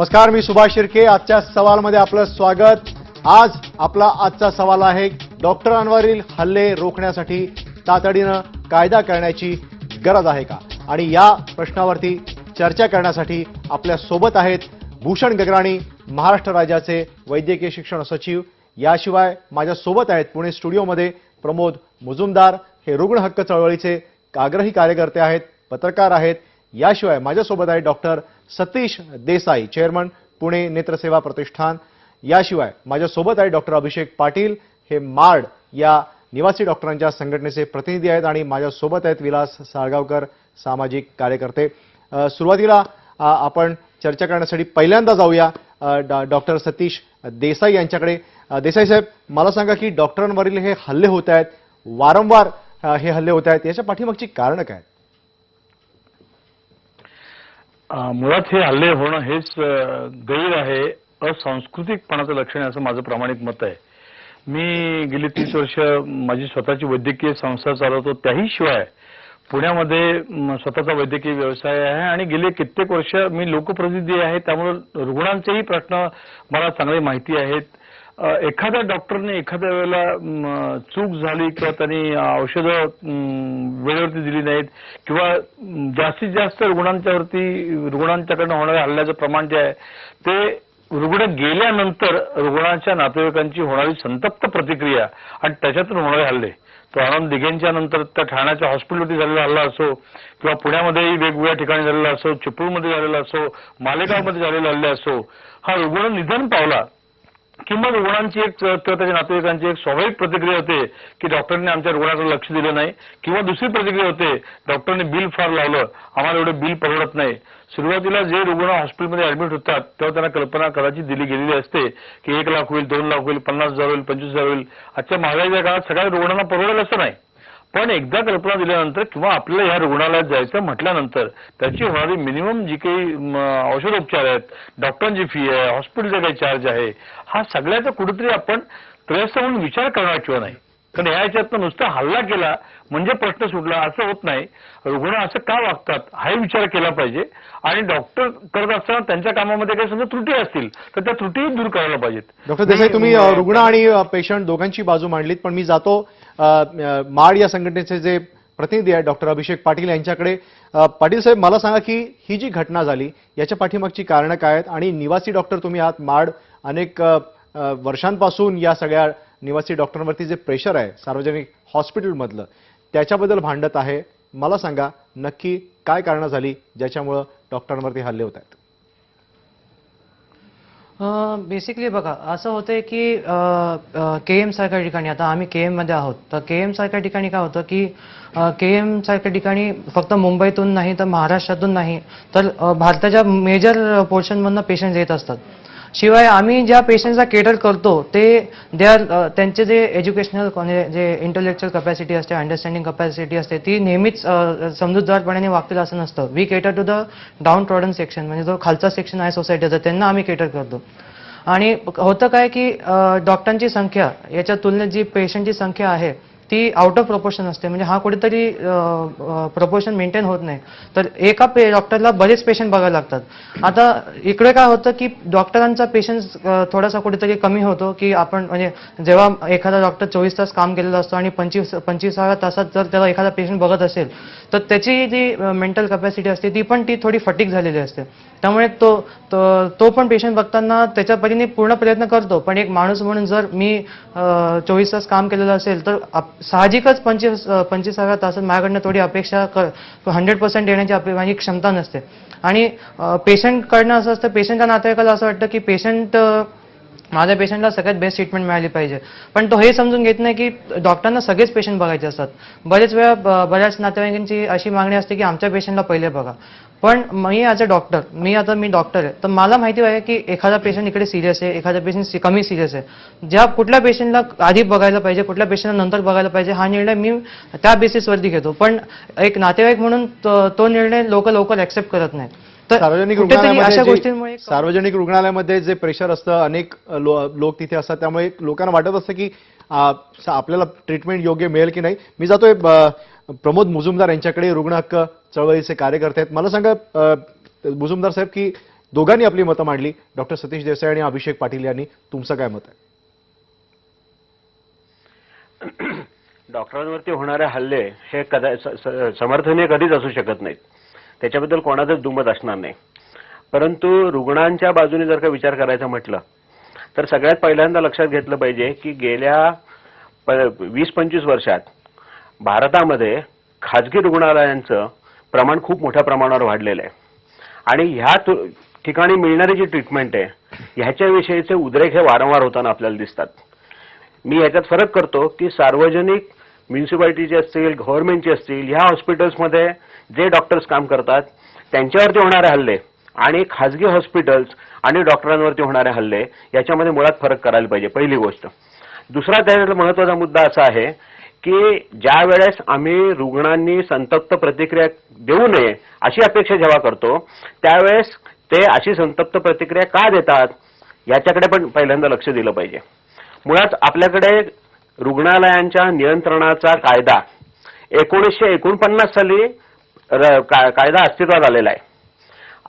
नमस्कार, मी सुभाष शिर्के. आजच्या सवालमध्ये आपलं स्वागत. आज आपला आजचा सवाल आहे, डॉक्टरांवरील हल्ले रोखण्यासाठी तातडीनं कायदा करण्याची गरज आहे का? आणि या प्रश्नावरती चर्चा करण्यासाठी आपल्या सोबत आहेत भूषण गगराणी, महाराष्ट्र राज्याचे वैद्यकीय शिक्षण सचिव. याशिवाय माझ्या सोबत आहेत पुणे स्टुडिओमध्ये प्रमोद मुजुमदार, हे रुग्ण हक्क चळवळीचे आग्रही कार्यकर्ते आहेत, पत्रकार आहेत. याशिवाय माझ्यासोबत आहे डॉक्टर सतीश देसाई, चेअरमन पुणे नेत्रसेवा प्रतिष्ठान. याशिवाय माझ्यासोबत आहे डॉक्टर अभिषेक पाटील, हे मार्ड या निवासी डॉक्टरांच्या संघटनेचे प्रतिनिधी आहेत. आणि माझ्यासोबत आहेत विलास साळगावकर, सामाजिक कार्यकर्ते. सुरुवातीला आपण चर्चा करण्यासाठी पहिल्यांदा जाऊया डॉक्टर सतीश देसाई यांच्याकडे. देसाई साहेब, मला सांगा की डॉक्टरांवरील हे हल्ले होत आहेत, वारंवार हे हल्ले होत आहेत, याच्या पाठीमागची कारणं काय? मुळात हे हल्ले होणं हेच गैर आहे, असंस्कृतिकपणाचं लक्षण आहे असं माझं प्रामाणिक मत आहे. मी गेली 30 वर्ष माझी स्वतःची वैद्यकीय संस्था चालवतो, त्याही शिवाय पुण्यामध्ये स्वतःचा वैद्यकीय व्यवसाय आहे आणि गेले कित्येक वर्ष मी लोकप्रतिनिधी आहे, त्यामुळे रुग्णांचेही प्रश्न मला चांगली माहिती आहेत. एखाद्या डॉक्टरने एखाद्या वेळेला चूक झाली किंवा त्यांनी औषधं वेळेवरती दिली नाहीत किंवा जास्तीत जास्त रुग्णांच्याकडनं होणाऱ्या हल्ल्याचं प्रमाण जे आहे ते रुग्ण गेल्यानंतर रुग्णाच्या नातेवाईकांची होणारी संतप्त प्रतिक्रिया आणि त्याच्यातून होणारे हल्ले. तो आनंद दिघेंच्या नंतर त्या ठाण्याच्या हॉस्पिटलवरती झालेला हल्ला असो किंवा पुण्यामध्येही वेगवेगळ्या ठिकाणी झालेला असो, चिपळूणमध्ये झालेला असो, मालेगावमध्ये झालेले हल्ले असो, हा रुग्ण निधन पावला किंवा रुग्णांची एक त्याच्या नातेवाईकांची एक स्वाभाविक प्रतिक्रिया होते की डॉक्टरने आमच्या रुग्णाकडे लक्ष दिलं नाही, किंवा दुसरी प्रतिक्रिया होते डॉक्टरने बिल फार लावलं, आम्हाला एवढे बिल परवडत नाही. सुरुवातीला जे रुग्ण हॉस्पिटलमध्ये ऍडमिट होतात तेव्हा त्यांना कल्पना कदाचित दिली गेलेली असते की 1 लाख होईल, 2 लाख होईल, 50,000 होईल, 25,000 होईल. आजच्या महागाईच्या काळात सगळ्या रुग्णांना परवडेल असं नाही, पण एकदा कल्पना दिल्यानंतर किंवा आपल्याला या रुग्णालयात जायचं म्हटल्यानंतर त्याची होणारी मिनिमम जी काही औषधोपचार आहेत, डॉक्टरांची फी आहे, हॉस्पिटलचा काही चार्ज आहे, हा सगळ्याचा कुठेतरी आपण त्रयस्थ म्हणून विचार करणार किंवा नाही. कारण ह्या याच्यातनं नुसता हल्ला केला म्हणजे प्रश्न सुटला असं होत नाही. रुग्ण असं का वागतात हाही विचार केला पाहिजे आणि डॉक्टर करत असताना त्यांच्या कामामध्ये काही समजा त्रुटी असतील तर त्या त्रुटी दूर करायला पाहिजेत. डॉक्टर देसाई, तुम्ही रुग्ण आणि पेशंट दोघांची बाजू मांडलीत, पण मी जातो माड या संघटनेचे जे प्रतिनिधी आहेत डॉक्टर अभिषेक पाटील यांच्याकडे. पाटील साहेब, मला सांगा की ही जी घटना झाली याच्या पाठीमागची कारणं काय आहेत? आणि निवासी डॉक्टर तुम्ही आहात माड, अनेक वर्षांपासून या सगळ्या निवासी डॉक्टरांवरती जे प्रेशर आहे सार्वजनिक हॉस्पिटलमधलं त्याच्याबद्दल भांडत आहे. मला सांगा नक्की काय कारणं झाली ज्याच्यामुळं डॉक्टरांवरती हल्ले होत आहेत? बेसिकली बघा, असं होतंय की केएम सारख्या ठिकाणी, आता आम्ही केएम मध्ये आहोत, तर केएम सारख्या ठिकाणी काय होतं की केएम सारख्या ठिकाणी फक्त मुंबईतून नाही तर महाराष्ट्रातून नाही तर भारताच्या मेजर पोर्शनमधनं पेशंट येत असतात. शिवाय आम्ही ज्या पेशंटचा केटर करतो ते त्यांचे जे एज्युकेशनल जे इंटेलेक्च्युअल कॅपॅसिटी असते, अंडरस्टँडिंग कॅपॅसिटी असते, ती नेहमीच समजूतदारपणाने वागतील असं नसतं. We cater to the downtrodden section, म्हणजे जो खालचा सेक्शन आहे सोसायटीचा, त्यांना आम्ही केटर करतो. आणि होतं काय की डॉक्टरांची संख्या याच्या तुलनेत जी पेशंटची संख्या आहे ती आउट ऑफ प्रपोर्शन असते, म्हणजे हा कुठेतरी प्रपोर्शन मेंटेन होत नाही. तर एका डॉक्टरला बरेच पेशंट बघायला लागतात. आता इकडे काय होतं की डॉक्टरांचा पेशंट थोडासा कुठेतरी कमी होतो की आपण म्हणजे जेव्हा एखादा डॉक्टर 24 तास काम केलेला असतो आणि 25व्या तासात जर त्याला एखादा पेशंट बघत असेल तर त्याची जी मेंटल कॅपॅसिटी असते ती थोडी फटीक झालेली असते. त्यामुळे तो पण पेशंट बघताना त्याच्या परीने पूर्ण प्रयत्न करतो, पण एक माणूस म्हणून जर मी 24 तास काम केलेलं असेल तर साहजिकच 25व्या तासात माझ्याकडनं थोडी अपेक्षा 100% देण्याची माझी क्षमता नसते. आणि पेशंटकडनं असं असतं, पेशंटच्या नातेवाईकाला असं वाटतं की माझ्या पेशंटला सगळ्यात बेस्ट ट्रीटमेंट मिळाली पाहिजे, पण तो हे समजून घेत नाही की डॉक्टरांना सगळेच पेशंट बघायचे असतात. बरेच वेळा बऱ्याच नातेवाईकांची अशी मागणी असते की आमच्या पेशंटला पहिले बघा. पण मी ॲज अ डॉक्टर, मी डॉक्टर आहे, तर मला माहिती आहे की एखादा पेशंट इकडे सिरियस आहे, एखादा पेशंट कमी सिरियस आहे, ज्या कुठल्या पेशंटला आधी बघायला पाहिजे, कुठल्या पेशंटला नंतर बघायला पाहिजे, हा निर्णय मी त्या बेसिसवरती घेतो. पण एक नातेवाईक म्हणून तो निर्णय लवकर ऍक्सेप्ट करत नाही. सार्वजनिक रुग्णालयामध्ये जे प्रेशर असतं, अनेक लोक तिथे असतात, त्यामुळे लोकांना वाटत असतं की आपल्याला ट्रीटमेंट योग्य मिळेल की नाही. मी जातोय प्रमोद मुजुमदार यांच्याकडे, रुग्ण हक्क चळवळीचे कार्यकर्ते आहेत. मला सांगा मुजुमदार साहेब की दोघांनी आपली मतं मांडली. डॉक्टर सतीश देसाई आणि अभिषेक पाटील यांनी तुमचं काय मत आहे? डॉक्टरांवरती होणारे हल्ले हे समर्थनीय कधीच असू शकत नाहीत. त्याच्याबद्दल कोणाचंच दुमत असणार नाही. परंतु रुग्णांच्या बाजूने जर का विचार करायचा म्हटलं तर सगळ्यात पहिल्यांदा लक्षात घेतलं पाहिजे की गेल्या 20-25 वर्षात भारतामध्ये खाजगी रुग्णालयांचं प्रमाण खूप मोठ्या प्रमाणावर वाढलेलं आहे आणि ह्या ठिकाणी मिळणारी जी ट्रीटमेंट आहे ह्याच्याविषयीचे उद्रेक हे वारंवार होताना आपल्याला दिसतात. मी ह्याच्यात फरक करतो की सार्वजनिक म्युन्सिपालिटीचे असतील, गव्हर्नमेंटचे असतील, ह्या हॉस्पिटल्समध्ये जे डॉक्टर्स काम करतात त्यांच्यावरती होणारे हल्ले आणि खाजगी हॉस्पिटल्स आणि डॉक्टरांवरती होणारे हल्ले याच्यामध्ये मुळात फरक करायला पाहिजे, पहिली गोष्ट. दुसरा त्याचा महत्त्वाचा मुद्दा असा आहे की ज्या वेळेस आम्ही रुग्णांनी संतप्त प्रतिक्रिया देऊ नये अशी अपेक्षा जेव्हा करतो त्यावेळेस ते अशी संतप्त प्रतिक्रिया का देतात याच्याकडे पण पहिल्यांदा लक्ष दिलं पाहिजे. मुळात आपल्याकडे रुग्णालयांच्या नियंत्रणाचा कायदा 1949 साली कायदा अस्तित्वात आलेला आहे.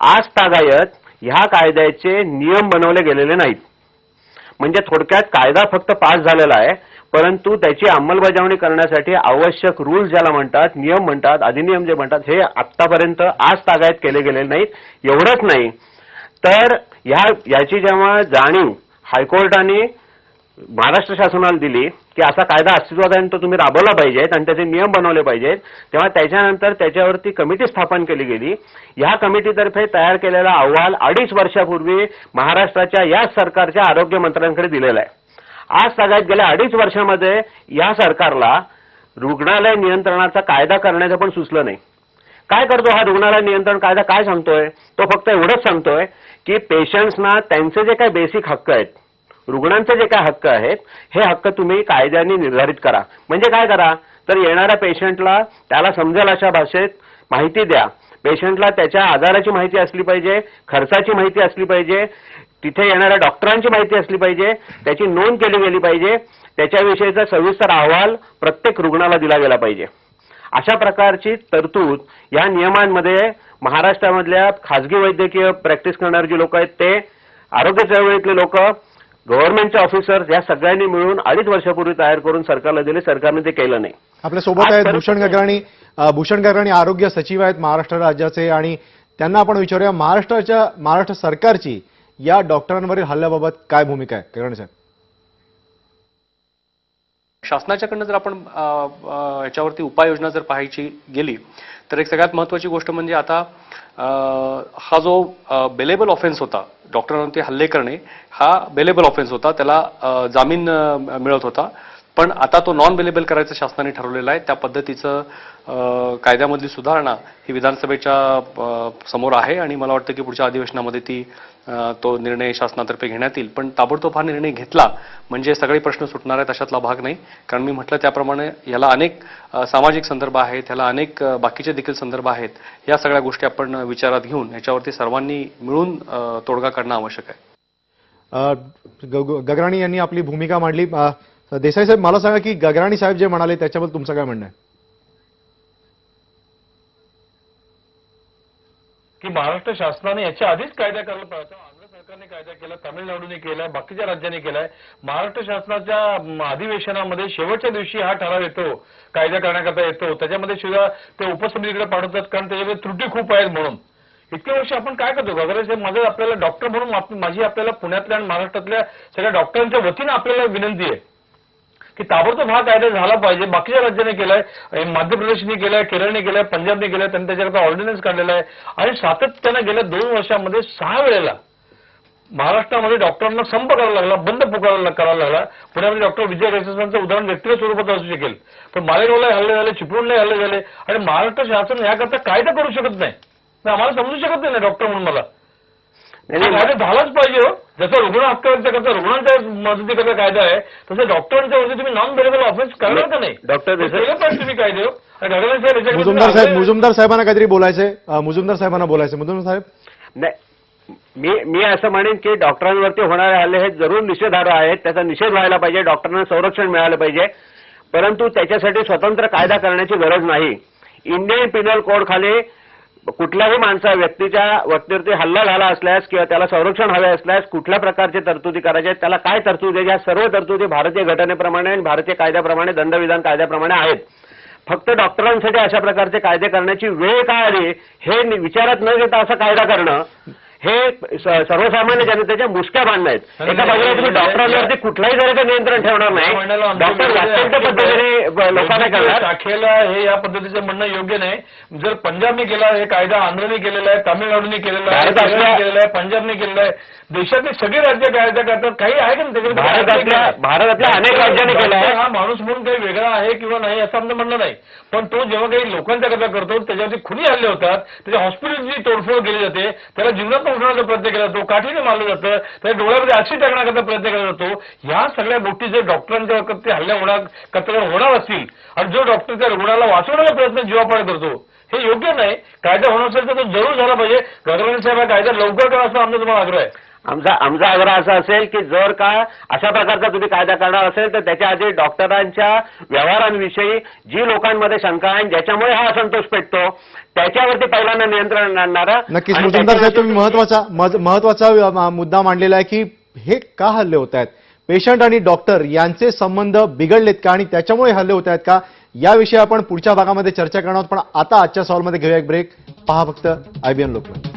आज तागायत ह्या कायद्याचे नियम बनवले गेलेले नाहीत. म्हणजे थोडक्यात कायदा फक्त पास झालेला आहे परंतु त्याची अंमलबजावणी करण्यासाठी आवश्यक रूल्स ज्याला म्हणतात, नियम म्हणतात, अधिनियम जे म्हणतात हे आतापर्यंत आज तागायत केले गेलेले नाहीत. एवढंच नाही तर याची जेव्हा जाणीव हायकोर्टाने महाराष्ट्र शासनाला दिली की असा कायदा अस्तित्वात आहे तो तुम्ही राबवला पाहिजेत आणि त्याचे नियम बनवले पाहिजेत, तेव्हा त्याच्यानंतर त्याच्यावरती कमिटी स्थापन केली गेली. या कमिटीतर्फे तयार केलेला अहवाल 2.5 वर्षापूर्वी महाराष्ट्राच्या या सरकारच्या आरोग्य मंत्र्यांकडे दिलेला आहे. आज सगळ्यात गेल्या 2.5 वर्षामध्ये या सरकारला रुग्णालय नियंत्रणाचा कायदा करण्याचं पण सुचलं नाही. काय करतो हा रुग्णालय नियंत्रण कायदा? काय सांगतोय तो? फक्त एवढंच सांगतोय की पेशंट्सना त्यांचे जे काही बेसिक हक्क आहेत, रुग्णांचे जे काही हक्क आहेत हे हक्क तुम्ही कायद्याने निर्धारित करा. म्हणजे काय करा तर येणाऱ्या पेशंटला त्याला समजेल अशा भाषेत माहिती द्या. पेशंटला त्याच्या आजाराची माहिती असली पाहिजे, खर्चाची माहिती असली पाहिजे, तिथे येणाऱ्या डॉक्टरांची माहिती असली पाहिजे, त्याची नोंद केली गेली पाहिजे, त्याच्याविषयीचा सविस्तर अहवाल प्रत्येक रुग्णाला दिला गेला पाहिजे. अशा प्रकारची तरतूद या नियमांमध्ये महाराष्ट्रामधल्या खाजगी वैद्यकीय प्रॅक्टिस करणारे जे लोक आहेत ते, आरोग्य चळवळीतले लोक, गव्हर्नमेंटचे ऑफिसर्स या सगळ्यांनी मिळून 2.5 वर्षापूर्वी तयार करून सरकारला दिले. सरकारने ते केलं नाही. आपल्या सोबत आहेत भूषण गगराणी आरोग्य सचिव आहेत महाराष्ट्र राज्याचे आणि त्यांना आपण विचारूया महाराष्ट्र सरकारची या डॉक्टरांवरील हल्ल्याबाबत काय भूमिका आहे. गगराणी साहेब, शासनाच्याकडनं जर आपण याच्यावरती उपाययोजना जर पाहायची गेली तर एक सगळ्यात महत्त्वाची गोष्ट म्हणजे आता हा जो बेलेबल ऑफेन्स होता, डॉक्टरांवरती हल्ले करणे हा बेलेबल ऑफेन्स होता, त्याला जामीन मिळत होता. पण आता तो नॉन बेलेबल करायचं शासनाने ठरवलेलं आहे. त्या पद्धतीचं कायद्यामधली सुधारणा ही विधानसभेच्या समोर आहे आणि मला वाटतं की पुढच्या अधिवेशनामध्ये तो निर्णय शासनातर्फे घेण्यात येईल. पण ताबडतोब हा निर्णय घेतला म्हणजे सगळे प्रश्न सुटणार आहेत अशातला भाग नाही. कारण मी म्हटलं त्याप्रमाणे याला अनेक सामाजिक संदर्भ आहेत, ह्याला अनेक बाकीचे देखील संदर्भ आहेत. या सगळ्या गोष्टी आपण विचारात घेऊन याच्यावरती सर्वांनी मिळून तोडगा काढणं आवश्यक आहे. गगराणी यांनी आपली भूमिका मांडली. देसाई साहेब, मला सांगा की गगराणी साहेब जे म्हणाले त्याच्याबद्दल तुमचं काय म्हणणं आहे? की महाराष्ट्र शासनाने याच्या आधीच कायदा करायला पाहिजे. आंध्र सरकारने कायदा केला, तामिळनाडूने केलाय, बाकीच्या राज्यांनी केलाय. महाराष्ट्र शासनाच्या अधिवेशनामध्ये शेवटच्या दिवशी हा ठराव येतो, कायदा करण्याकरता येतो. त्याच्यामध्ये सुद्धा ते उपसमितीकडे पाठवतात कारण त्याच्यामध्ये त्रुटी खूप आहेत म्हणून. इतके वर्ष आपण काय करतो? गगराणी साहेब, माझं आपल्याला डॉक्टर म्हणून माझी आपल्याला पुण्यातल्या आणि महाराष्ट्रातल्या सगळ्या डॉक्टरांच्या वतीनं आपल्याला विनंती आहे की ताबडतोब हा कायदा झाला पाहिजे. बाकीच्या राज्याने केलाय, मध्य प्रदेशने केलाय, केरळने केलाय, पंजाबने केलाय, त्यांनी त्याच्याकरता ऑर्डिनन्स काढलेला आहे. आणि सातत्यानं गेल्या 2 वर्षांमध्ये 6 वेळेला महाराष्ट्रामध्ये डॉक्टरांना संप करायला लागला, बंद करायला लागला. पुण्यामध्ये डॉक्टर विजय रेससांचं उदाहरण व्यक्तिगत स्वरूपात असू शकेल, पण मालेगावला हल्ले झाले, चिपळूणला हल्ले झाले आणि महाराष्ट्र शासन याकरता कायदा करू शकत नाही. आम्हाला समजू शकत नाही डॉक्टर म्हणून मला कायदा झालाच पाहिजे. हो, जसं रुग्ण हक्कांच्या करता रुग्णांच्या मदतीकरता कायदा आहे तसं डॉक्टरांच्या वरती तुम्ही नॉन बेलेबल ऑफेन्स करणार का नाही? डॉक्टर तुम्ही कायदे मुजुमदार साहेबांना काहीतरी बोलायचंय. मुजुमदार साहेब, नाही, मी असं म्हणेन की डॉक्टरांवरती होणारे हल्ले हे जरूर निषेधार्ह आहेत. त्याचा निषेध व्हायला पाहिजे, डॉक्टरांना संरक्षण मिळालं पाहिजे. परंतु त्याच्यासाठी स्वतंत्र कायदा करण्याची गरज नाही. इंडियन पिनल कोड खाली कुठल्याही व्यक्तीवरती हल्ला झाला असल्यास किंवा त्याला संरक्षण हवे असल्यास कुठल्या प्रकारचे तरतुदी करायच्या त्याला काय तरतुदी या सर्व तरतुदी भारतीय घटनेप्रमाणे आणि भारतीय कायद्याप्रमाणे दंडविधान कायद्याप्रमाणे आहेत. फक्त डॉक्टरांसाठी अशा प्रकारचे कायदे करण्याची वेळ काय आली हे विचारात न घेता असा कायदा करणं हे सर्वसामान्य जनतेच्या मुसक्या बांधणं आहेत. एका बाजूला तुम्ही डॉक्टरांवरती कुठल्याही तऱ्हेचं नियंत्रण ठेवणार नाही, डॉक्टर वास्तव्य पद्धतीने लोकांना करणार. शाखेला हे या पद्धतीचं म्हणणं योग्य नाही. जर पंजाबने केला हे कायदा, आंध्रने केलेला आहे, तामिळनाडूने केलेला आहे, केरळने केलेला आहे, पंजाबने केलेला आहे, देशातले सगळे राज्य कायदा करतात. काही आहे का भारतातल्या अनेक राज्यांनी केला आहे. हा माणूस म्हणून काही वेगळा आहे किंवा नाही असं आमचं म्हणणं नाही, पण तो जेव्हा काही लोकांच्या करता करतो त्याच्यावरती खुनी हल्ले होतात, त्याच्या हॉस्पिटलची तोडफोड केली जाते, त्याला जीवनात उठवण्याचा प्रयत्न केला जातो, काठीने मारलं जातं, त्याच्या डोळ्यामध्ये अक्षी टाकण्याकरता प्रयत्न केला जातो. या सगळ्या गोष्टी जर डॉक्टरांच्या ते हल्ले होणार असतील आणि जो डॉक्टर त्या रुग्णाला वाचवण्याचा प्रयत्न जीवापाड करतो हे योग्य नाही. कायदा होणार असेल तर तो जरूर झाला पाहिजे. गडकरी साहेब हा कायदा लवकर करा असं आमचा तुम्हाला आग्रह आहे. आमचा आग्रह असा असेल की जर का अशा प्रकारचा तुम्ही कायदा करणार असेल तर त्याच्या आधी डॉक्टरांच्या व्यवहारांविषयी जी लोकांमध्ये शंका आहे ज्याच्यामुळे हा असंतोष पेटतो त्याच्यावरती पहिल्यांदा नियंत्रण आणणारा. नक्कीच मुजुमदार साहेब, तुम्ही महत्वाचा मुद्दा मांडलेला आहे की हे का हल्ले होत आहेत, पेशंट आणि डॉक्टर यांचे संबंध बिघडलेत का आणि त्याच्यामुळे हल्ले होत आहेत का, याविषयी आपण पुढच्या भागामध्ये चर्चा करणार आहोत. पण आता आजच्या सवालमध्ये घेऊया एक ब्रेक. पहा फक्त IBN लोकमत.